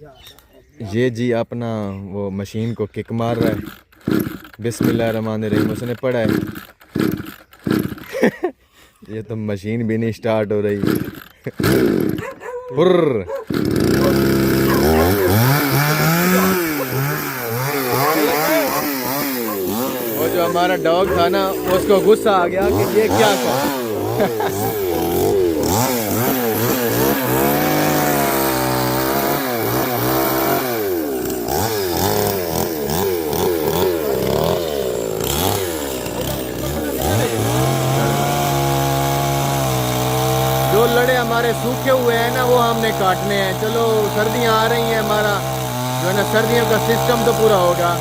ये जी अपना वो मशीन को किक मार रहा है। बिस्मिल्लाहिर्रहमानिर्रहीम उसने पढ़ा है। ये तो मशीन भी नहीं स्टार्ट हो रही। हुर्र। वो जो हमारा डॉग था ना उसको गुस्सा आ गया कि ये क्या कर। जो लड़े हमारे सूखे हुए हैं ना वो हमने काटने हैं। चलो सर्दियाँ आ रही हैं, हमारा जो है ना सर्दियों का सिस्टम तो पूरा होगा।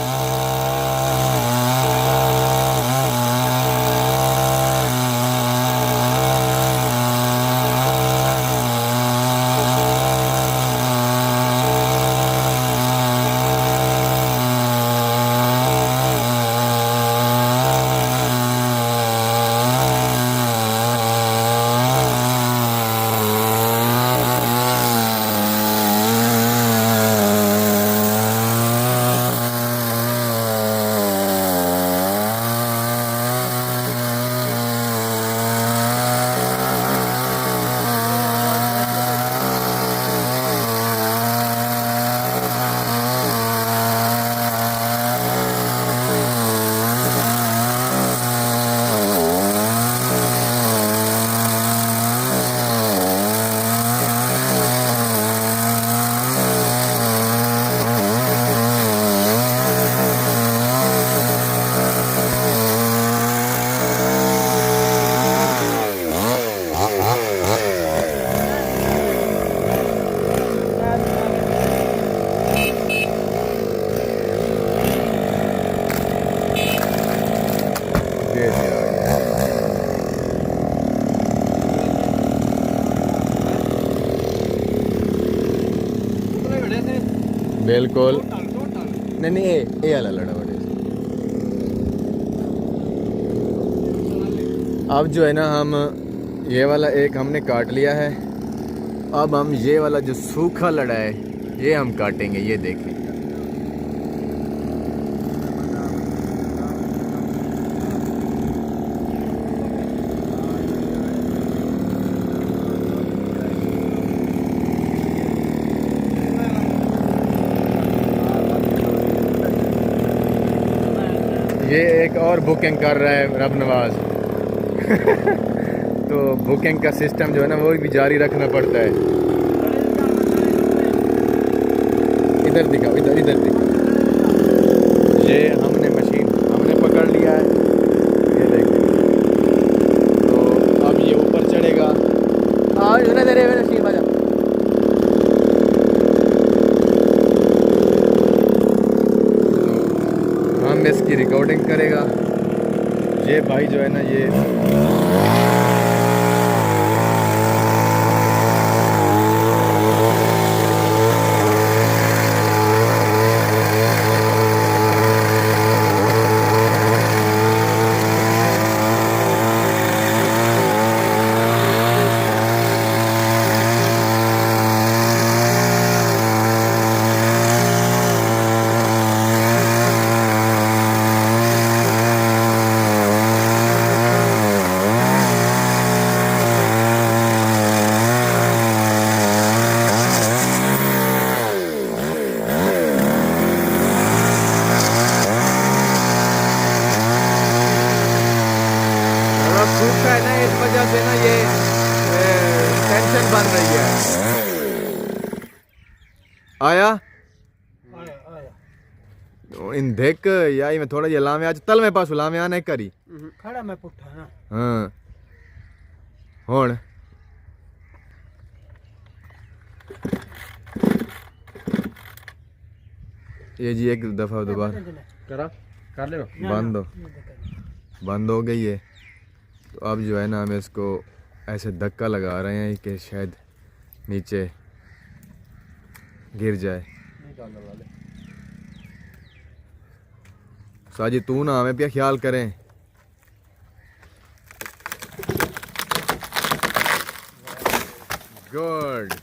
बिल्कुल नहीं नहीं ये वाला लड़ा बड़े। अब जो है ना हम ये वाला एक हमने काट लिया है। अब हम ये वाला जो सूखा लड़ा है ये हम काटेंगे। ये देखें ये एक और बुकिंग कर रहा है रब नवाज। तो बुकिंग का सिस्टम जो है ना वो भी जारी रखना पड़ता है। इधर दिखाओ, इधर इधर दिखाओ। ये हमने मशीन हमने पकड़ लिया है, ये देखिए। तो अब ये ऊपर चढ़ेगा। आज उन्हें तेरे मशीन बजा। हम इसकी रिकॉर्डिंग करेगा। ये भाई जो है ना ये सूखा है ना, इस वजह से ना ये टेंशन बन रही है। आया इन देख याई मैं थोड़ा ये लामे आज तल में पास लामे आने करी खड़ा मैं पुट्ठा ना। हाँ हुण ये जी एक दफा दोबारा करा कर ले बंद हो गई है। तो अब जो है ना हम इसको ऐसे धक्का लगा रहे हैं कि शायद नीचे गिर जाए। साजी तू ना हमें पिया ख्याल करें। गुड।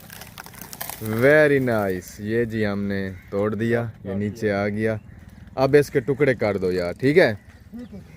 Very nice. ये जी हमने तोड़ दिया, ये नीचे आ गया। अब इसके टुकड़े कर दो यार, ठीक है। ठीक है।